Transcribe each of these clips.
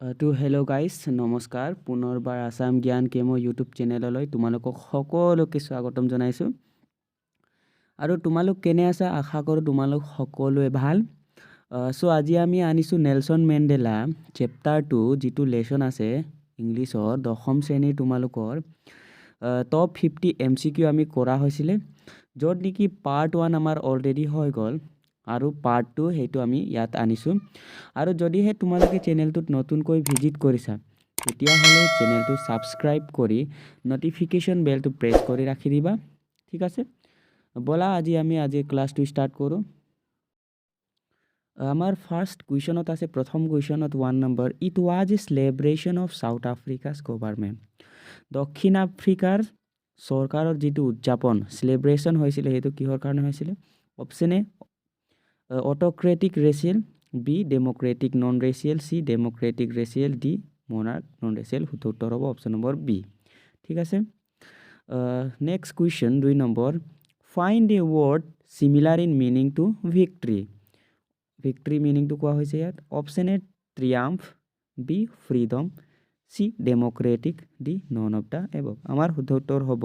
Hello' guys নমস্কাৰ পুনৰবাৰ আসাম জ্ঞান কেমো ইউটিউব চেনেললৈ তোমালোকক সকলোকে স্বাগতম জনাইছোঁ আৰু তোমালোক কেনে আছা আশা কৰোঁ তোমালোক সকলোৱে ভাল চ' আজি আমি আনিছোঁ নেলছন মেণ্ডেলা চেপ্টাৰ 2 যিটো লেচন আছে ইংলিছৰ দশম শ্ৰেণীৰ তোমালোকৰ টপ 50 MCQ আমি কৰা হৈছিলে য'ত নেকি পাৰ্ট 1 আমাৰ অলৰেডি হৈ গ'ল আৰু পাৰ্ট 2 সেইটো আমি ইয়াত আনিছোঁ আৰু যদিহে তোমালোকে চেনেলটোত নতুনকৈ ভিজিট কৰিছা তেতিয়াহ'লে চেনেলটো ছাবস্ক্ৰাইব কৰি নটিফিকেশ্যন বেলটো প্ৰেছ কৰি ৰাখি দিবা ঠিক আছে বলা আজি ক্লাছটো ষ্টাৰ্ট কৰোঁ আমাৰ ফাৰ্ষ্ট কুৱেশ্যনত আছে প্ৰথম কুৱেশ্যনত 1 number it was a celebration of South Africa's government দক্ষিণ আফ্ৰিকাৰ চৰকাৰৰ যিটো উদযাপন চেলিব্ৰেশ্যন হৈছিলে সেইটো কিহৰ কাৰণে হৈছিলে option A autocratic racial B democratic non racial C democratic racial D monarch non racial উত্তৰ হ'ব অপশ্যন নম্বৰ বি ঠিক আছে next question 2 number find a word similar in meaning to victory মিনিংটো কোৱা হৈছে ইয়াত option A triumph B freedom C democratic D none of the above আমাৰ শুদ্ধ উত্তৰ হ'ব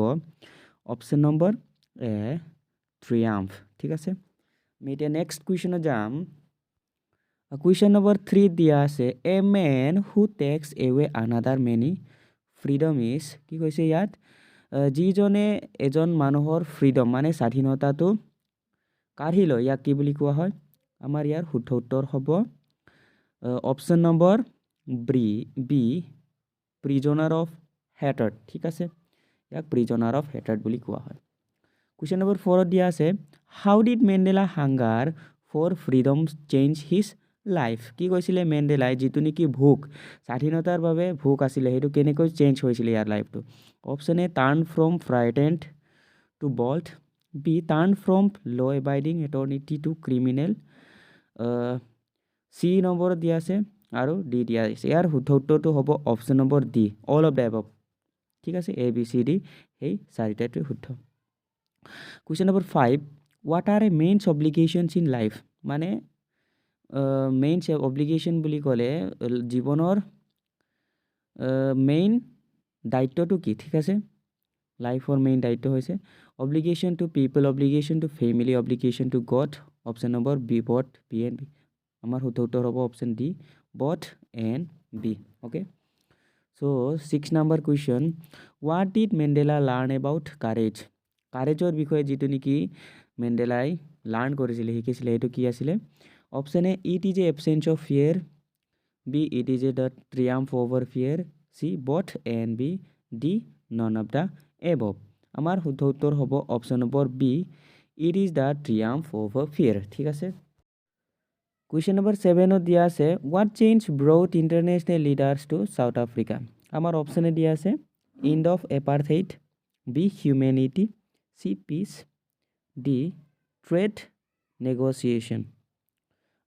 অপশ্যন নম্বৰ এ ট্ৰিয়াম্ফ ঠিক আছে আমি এতিয়া নেক্সট কুৱেশ্যনত যাম কুৱেশ্যন নম্বৰ 3 দিয়া আছে a man who takes away another man's freedom is কি কৈছে ইয়াত যিজনে এজন মানুহৰ ফ্ৰীডম মানে স্বাধীনতাটো কাঢ়ি লয় ইয়াক কি বুলি কোৱা হয় আমাৰ ইয়াৰ শুদ্ধ উত্তৰ হ'ব option number B prisoner of hatred ঠিক আছে ইয়াক প্ৰিজনাৰ অফ হেটাৰ্ড বুলি কোৱা হয় কুৱেশ্যন নম্বৰ 4 দিয়া আছে how did Mandela hunger for freedom change his life কি কৈছিলে মেণ্ডেলাই যিটো নেকি ভোক স্বাধীনতাৰ বাবে ভোক আছিলে সেইটো কেনেকৈ চেঞ্জ হৈছিলে ইয়াৰ লাইফটো option A turn from frightened to bold B turn from law' abiding attorney to criminal C নম্বৰত দিয়া আছে আৰু ডি দিয়া আছে ইয়াৰ শুদ্ধ উত্তৰটো হ'ব option number D all of the above ঠিক আছে এ বি চি ডি সেই চাৰিটাটোৱে শুদ্ধ question number 5 what are a man's obligations in life মানে মেইনছ অব্লিগেশ্যন বুলি ক'লে জীৱনৰ মেইন দায়িত্বটো কি ঠিক আছে লাইফৰ মেইন দায়িত্ব হৈছে obligation to people obligation to family obligation to God option number B both B and B আমাৰ শুদ্ধ উত্তৰ হ'ব option D both and B okay so' 6 number question what did Mandela learn about কাৰেজৰ বিষয়ে যিটো নেকি মেণ্ডেলাই লাৰ্ণ কৰিছিলে শিকিছিলে সেইটো কি আছিলে option A it is a absence of fear B it is a the triumph over fear C both and B D none of the above আমাৰ শুদ্ধ উত্তৰ হ'ব option number B it is the triumph over fear ঠিক আছে question number 7ত দিয়া আছে what change brought international leaders to South Africa আমাৰ অপশ্যনে দিয়া আছে end of apartheid B humanity C peace D trade negotiation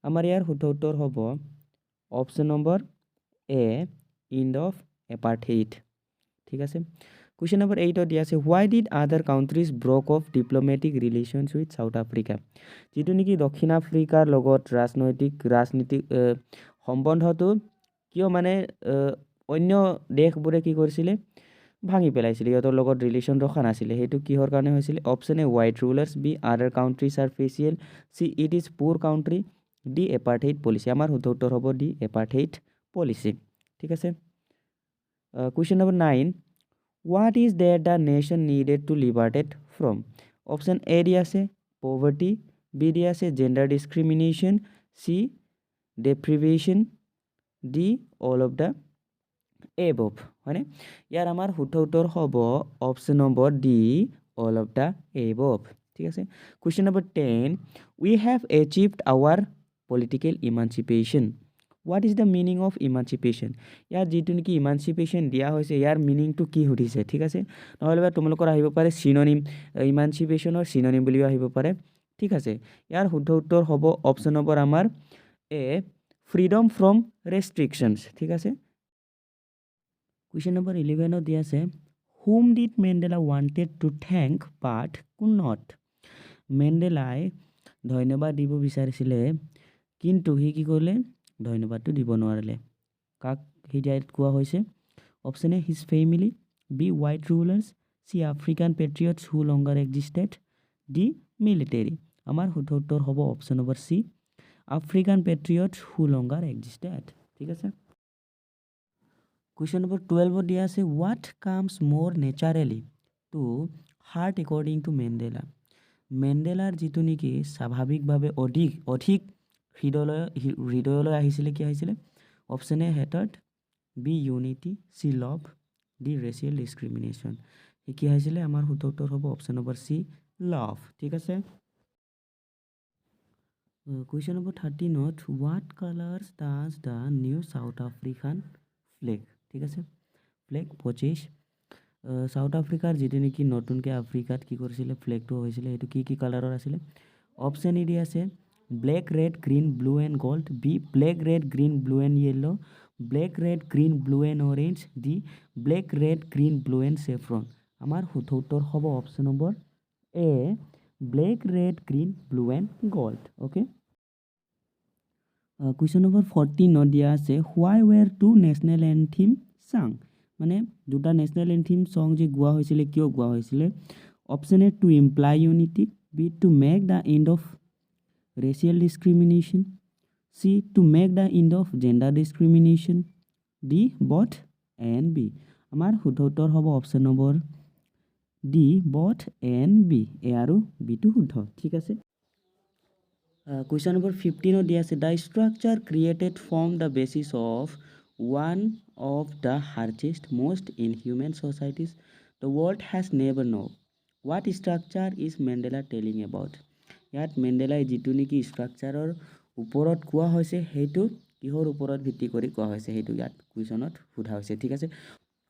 আমাৰ ইয়াৰ শুদ্ধ উত্তৰ হ'ব option number A end of apartheid ঠিক আছে কুৱেশ্যন নম্বৰ 8ত দিয়া আছে why did other countries break off diplomatic relations with South Africa যিটো নেকি দক্ষিণ আফ্ৰিকাৰ লগত ৰাজনীতিক সম্বন্ধটো কিয় মানে অন্য দেশবোৰে কি কৰিছিলে ভাঙি পেলাইছিলে সিহঁতৰ লগত ৰিলেশ্যন ৰখা নাছিলে সেইটো কিহৰ কাৰণে হৈছিলে option A white rulers B other countries are racial C it is poor country D apartheid policy আমাৰ শুদ্ধ উত্তৰ হ'ব ডি এপাৰ্থেইড পলিচি ঠিক আছে question number 9 what is that the nation needed to liberated from option A দি আছে poverty B দি আছে gender discrimination C deprivation D all of the above হয়নে ইয়াৰ আমাৰ শুদ্ধ উত্তৰ হ'ব option number D all of the above ঠিক আছে question number 10 we have achieved our political emancipation what is the meaning of emancipation ইয়াত যিটো নেকি ইমাঞ্চিপেশ্যন দিয়া হৈছে ইয়াৰ মিনিংটো কি সুধিছে ঠিক আছে নহ'লে বা তোমালোকৰ আহিব পাৰে চিননিম ইমাঞ্চিপেশ্যনৰ চিননিম বুলিও আহিব পাৰে ঠিক আছে ইয়াৰ শুদ্ধ উত্তৰ হ'ব অপশ্যন নম্বৰ আমাৰ এ ফ্ৰীডম ফ্ৰম ৰেষ্ট্ৰিকশ্যনছ ঠিক আছে কুৱেশ্যন নম্বৰ 11ত দিয়া আছে whom did Mandela wanted to thank but could not মেণ্ডেলাই ধন্যবাদ দিব বিচাৰিছিলে কিন্তু সি কি কৰিলে ধন্যবাদটো দিব নোৱাৰিলে কাক সেই ডায়েৰীত কোৱা হৈছে option A his family B white rulers C African patriots who longer existed D military আমাৰ শুদ্ধ উত্তৰ হ'ব option number C African patriots who longer existed ঠিক আছে কুৱেশ্যন নম্বৰ 12 দিয়া আছে what comes more naturally to heart according to Mandela মেণ্ডেলাৰ যিটো নেকি স্বাভাৱিকভাৱে অধিক হৃদয়লৈ আহিছিলে কি আহিছিলে option A hatred B unity C love D racial discrimination কি আহিছিলে আমাৰ শুদ্ধ উত্তৰ হ'ব অপশ্যন নম্বৰ চি লভ ঠিক আছে question number 13 what colours does the new South African flag ঠিক আছে ফ্লেগ 25 সাউথ আফ্ৰিকাৰ যিটো নেকি নতুনকৈ আফ্ৰিকাত কি কৰিছিলে ফ্লেগটো হৈছিলে সেইটো কি কালাৰৰ আছিলে অপশ্যন ই দি আছে black red green blue and gold B black red green blue and yellow' black red green blue and orange D black red green blue and saffron আমাৰ শুদ্ধ উত্তৰ হ'ব option number A black red green blue and gold okay question number 14 দিয়া আছে হোৱাই ৱেৰ two national এন্থিম চাং মানে দুটা national এন্থিম চং যে গোৱা হৈছিলে কিয় গোৱা হৈছিলে option A to imply unity B to make the end of racial discrimination C to make the end of gender discrimination D both and B আমাৰ শুদ্ধ উত্তৰ হ'ব option number D both and B A আৰু বিটো শুদ্ধ ঠিক আছে question number 15 দিয়া আছে the structure created from the basis of one of the harshest most in human societies the world has never know' what structure is Mandela telling about ইয়াত মেণ্ডেলাই যিটো নেকি ষ্ট্ৰাকচাৰৰ ওপৰত কোৱা হৈছে সেইটো কিহৰ ওপৰত ভিত্তি কৰি কোৱা হৈছে সেইটো ইয়াত কুৱেশ্যনত সোধা হৈছে ঠিক আছে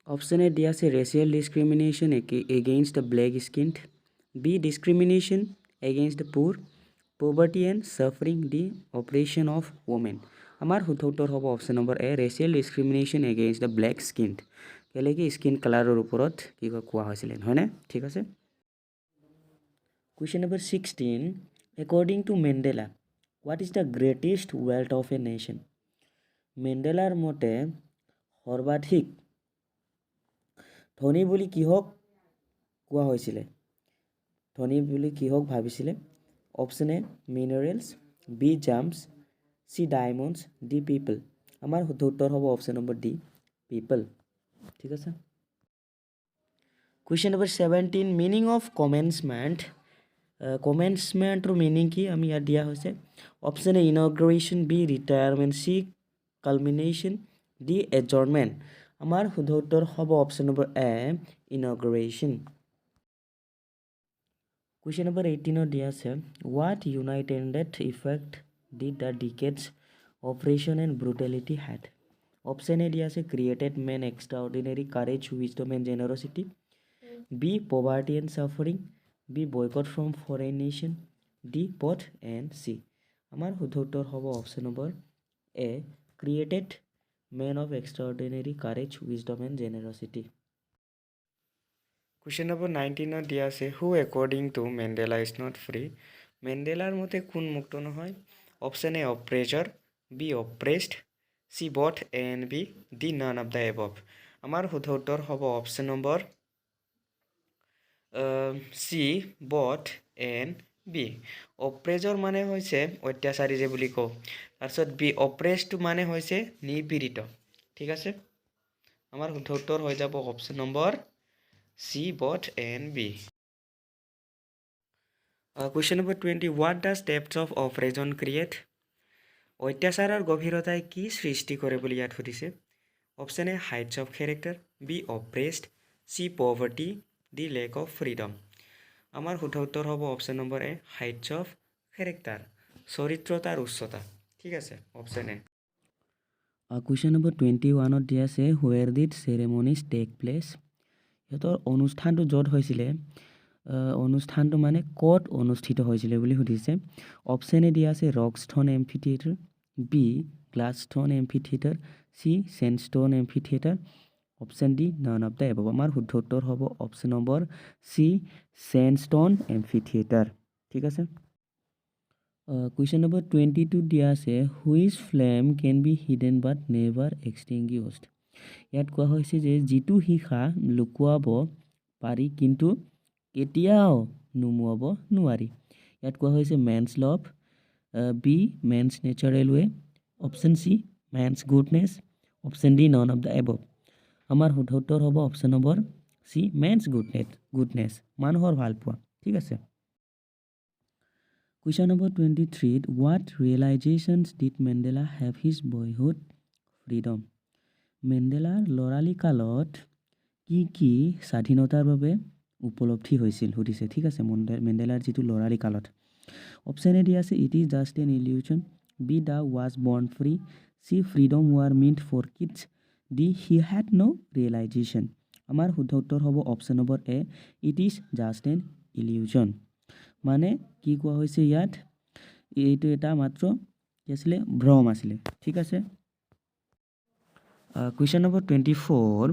অপশ্যন এ দিয়া আছে racial discrimination against the black skin B discrimination against the poor poverty and suffering the oppression of women আমাৰ শুদ্ধ উত্তৰ হ'ব option number A racial discrimination against the black skin কেলৈ কি স্কিন কালাৰৰ ওপৰত কি কোৱা হৈছিলে নহয়নে ঠিক আছে question number 16 according to Mandela what is the greatest wealth of a nation মেণ্ডেলাৰ মতে সৰ্বাধিক ধনী বুলি কিহক কোৱা হৈছিলে ধনী বুলি কিহক ভাবিছিলে option A minerals B gems C diamonds D people আমাৰ শুদ্ধ উত্তৰ হ'ব অপশ্যন নম্বৰ ডি পিপল ঠিক আছে question number 17 meaning of commencement কমেন্সমেণ্টৰ মিনিং কি আমি ইয়াত দিয়া হৈছে option A inauguration B retirement C culmination D adjournment আমাৰ শুদ্ধ উত্তৰ হ'ব option number A inauguration question number 18 দিয়া আছে what united effect did the decades oppression and brutality had option A দিয়া আছে created men extraordinary courage wisdom and generosity B poverty and suffering B boycott from foreign nation D both and C আমাৰ শুদ্ধ উত্তৰ হ'ব option number A created men of extraordinary courage wisdom and generosity question number 19 দিয়া আছে who according to Mandela is not free মেণ্ডেলাৰ মতে কোন মুক্ত নহয় option A oppressor B oppressed C both and B D none of the above আমাৰ শুদ্ধ উত্তৰ হ'ব option number C both and B oppressor মানে হৈছে অত্যাচাৰী যে বুলি কওঁ তাৰপিছত বি অপ্ৰেছড মানে হৈছে নিপীড়িত ঠিক আছে আমাৰ শুদ্ধ উত্তৰ হৈ যাব option number C both and B question number 20 what does depth of oppression create অত্যাচাৰৰ গভীৰতাই কি সৃষ্টি কৰে বুলি ইয়াত সুধিছে option A heights of character B oppressed C poverty D lack of freedom আমাৰ শুদ্ধ উত্তৰ হ'ব option number A heights of character চৰিত্ৰতাৰ উচ্চতা ঠিক আছে অপশ্যন এ কুৱেশ্যন নম্বৰ 21 দিয়া আছে হুৱেৰ ডিড চেৰেমনিজ টেক প্লেচ সিহঁতৰ অনুষ্ঠানটো য'ত হৈছিলে অনুষ্ঠানটো মানে ক'ত অনুষ্ঠিত হৈছিলে বুলি সুধিছে অপশ্যন এ দিয়া আছে rockstone amphitheatre B glasstone amphitheatre C sandstone amphitheatre option D none of the above আমাৰ শুদ্ধ উত্তৰ হ'ব option number C sandstone amphitheatre ঠিক আছে কুৱেশ্যন নম্বৰ 22 দিয়া আছে which flame can be hidden but never extinguished. ইয়াত কোৱা হৈছে যে যিটো শিখা লুকুৱাব পাৰি কিন্তু কেতিয়াও নুমুৱাব নোৱাৰি। ইয়াত কোৱা হৈছে man's love, B man's natural way, option C man's goodness, option D none of the above. আমাৰ শুদ্ধ উত্তৰ হ'ব option number C man's goodness, মানুহৰ ভাল পোৱা। ঠিক আছে। Question number 23 what realisations did Mandela have his boyhood freedom. মেণ্ডেলাৰ ল'ৰালি কালত কি কি স্বাধীনতাৰ বাবে উপলব্ধি হৈছিল সুধিছে। ঠিক আছে, মেণ্ডেলাৰ যিটো ল'ৰালি কালত। অপশ্যন এ দিয়া আছে it is just an illusion, B the was born free, C freedom were meant for kids, D he had no' realisation. আমাৰ শুদ্ধ উত্তৰ হ'ব option number A it is just an illusion. মানে কি কোৱা হৈছে ইয়াত, এইটো এটা মাত্ৰ কি আছিলে ভ্ৰম আছিলে। ঠিক আছে। Question number 24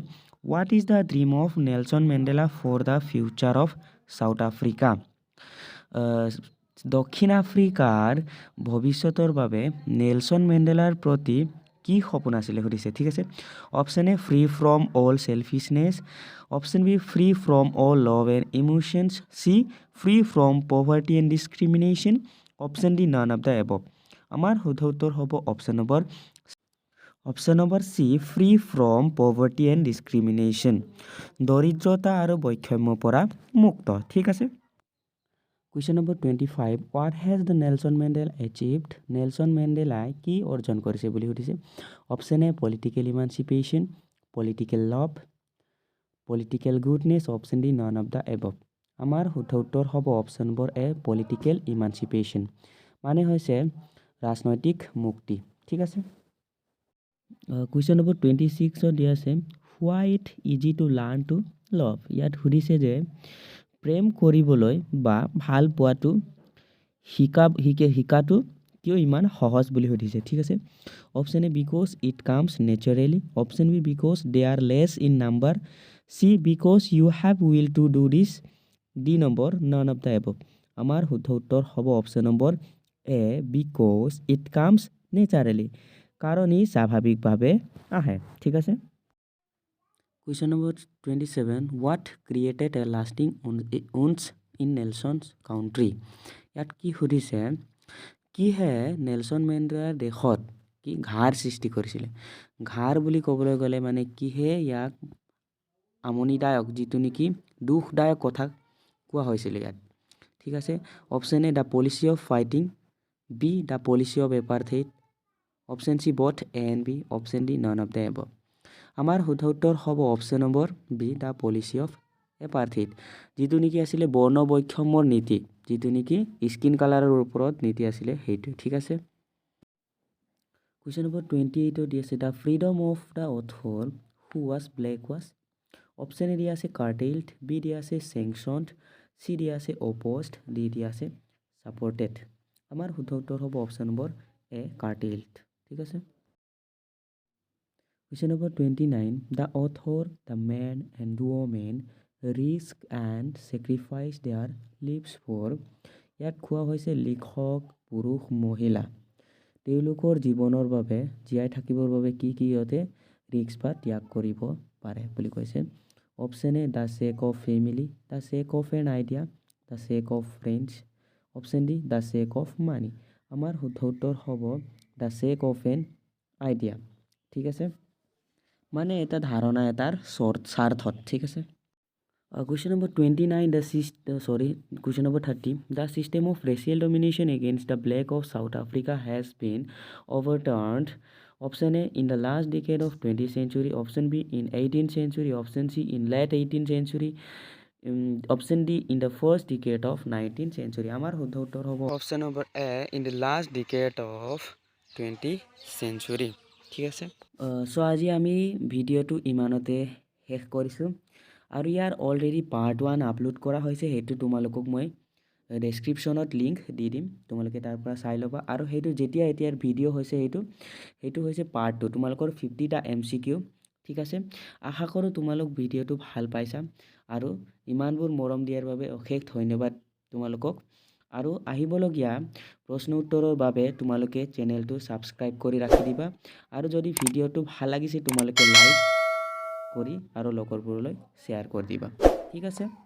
what is the dream of Nelson Mandela for the future of South Africa. দক্ষিণ আফ্ৰিকাৰ ভৱিষ্যতৰ বাবে নেলছন মেণ্ডেলাৰ প্ৰতি কি সপোন আছিলে সুধিছে। ঠিক আছে। Option A free from all selfishness, option B free from all love and emotions, C free from poverty and discrimination, option D none of the above. আমাৰ শুদ্ধ উত্তৰ হ'ব option number C free from poverty and discrimination, দৰিদ্ৰতা আৰু বৈষম্যৰ পৰা মুক্ত। ঠিক আছে। Question number 25 what has the Nelson Mandela achieved. Nelson মেণ্ডেলাই কি অৰ্জন কৰিছে বুলি সুধিছে। Option A political emancipation, political love, political goodness, option D none of the above. আমাৰ শুদ্ধ উত্তৰ হ'ব অপশ্যন নম্বৰ এ পলিটিকেল ইমানচিপেশ্যন, মানে হৈছে ৰাজনৈতিক মুক্তি। ঠিক আছে। কুৱেশ্যন নম্বৰ 26 দিয়া আছে why it easy to learn to love. ইয়াত সুধিছে যে প্ৰেম কৰিবলৈ বা ভাল পোৱাটো শিকাটো কিয় ইমান সহজ বুলি সুধিছে। ঠিক আছে। Option A because it comes naturally, option B because they are less in number, C because you have will to do this, D number none of the above. আমাৰ শুদ্ধ উত্তৰ হ'ব option number A because it comes naturally, কাৰণ ই স্বাভাৱিকভাৱে আহে। ঠিক আছে। Question number 27 what created a lasting wounds in Nelson's country. ইয়াত কি সুধিছে কিহে নেলছন মেণ্ডেলাৰ দেশত কি ঘাৰ সৃষ্টি কৰিছিলে। ঘাৰ বুলি ক'বলৈ গ'লে মানে কিহে ইয়াক আমনিদায়ক যিটো নেকি দুখদায়ক কথা কোৱা হৈছিলে ইয়াত। ঠিক আছে। Option A the policy of fighting, B the policy of apartheid, option C both A and B, option D none of the above. আমাৰ শুদ্ধ উত্তৰ হ'ব option number B the policy of apartheid, যিটো নেকি আছিলে বৰ্ণ বৈষম্যৰ নীতি, যিটো নেকি স্কিন কালাৰৰ ওপৰত নীতি আছিলে সেইটো। ঠিক আছে। কুৱেশ্যন নম্বৰ 28 দি আছে the freedom of the author who was black was. Option A দিয়া আছে কাৰ্টেইলড, বি দিয়া আছে চেংচনড, চি দিয়া আছে অপ'জড, ডি দিয়া আছে ছাপৰ্টেড। আমাৰ শুদ্ধ উত্তৰ হ'ব অপশ্যন নম্বৰ এ কাৰ্টেইলড। ঠিক আছে। Question number 29 the author the men and women risk and sacrifice their lives for. ইয়াত কোৱা হৈছে লিখক পুৰুষ মহিলা তেওঁলোকৰ জীৱনৰ বাবে জীয়াই থাকিবৰ বাবে কি সিহঁতে ৰিস্ক বা ত্যাগ কৰিব পাৰে বুলি কৈছে। Option A the sake of family, the sake of an idea, the sake of friends, option D the sake of money. আমাৰ শুদ্ধ উত্তৰ হ'ব the sake of an idea. ঠিক আছে, মানে এটা ধাৰণা এটাৰ স্বাৰ্থত। ঠিক আছে। Question number 29 question number 30 the system of racial domination against the black of South Africa has been overturned. Option A in the last decade of 20th century, option B in 18th century, option C in late 18th century, option D in the first decade of 19th century. Amar শুদ্ধ উত্তৰ হ'ব option number A in the last decade of 20th century. ঠিক আছে। So আজি আমি ভিডিঅ'টো ইমানতে শেষ কৰিছোঁ আৰু ইয়াৰ অলৰেডি পাৰ্ট 1 আপলোড কৰা হৈছে, সেইটো তোমালোকক মই ডেছক্ৰিপশ্যনত লিংক দি দিম, তোমালোকে তাৰ পৰা চাই ল'বা। আৰু সেইটো যেতিয়া এতিয়াৰ ভিডিঅ' হৈছে সেইটো হৈছে পাৰ্ট 2, তোমালোকৰ 50টা MCQ। ঠিক আছে, আশা কৰোঁ তোমালোক ভিডিঅ'টো ভাল পাইছা আৰু ইমানবোৰ মৰম দিয়াৰ বাবে অশেষ ধন্যবাদ তোমালোকক। আৰু আহিবলগীয়া প্ৰশ্ন উত্তৰৰ বাবে তোমালোকে চেনেলটো ছাবস্ক্ৰাইব কৰি ৰাখি দিবা আৰু যদি ভিডিঅ'টো ভাল লাগিছে তোমালোকে লাইক কৰি আৰু লগৰবোৰলৈ শ্বেয়াৰ কৰি দিবা ঠিক আছে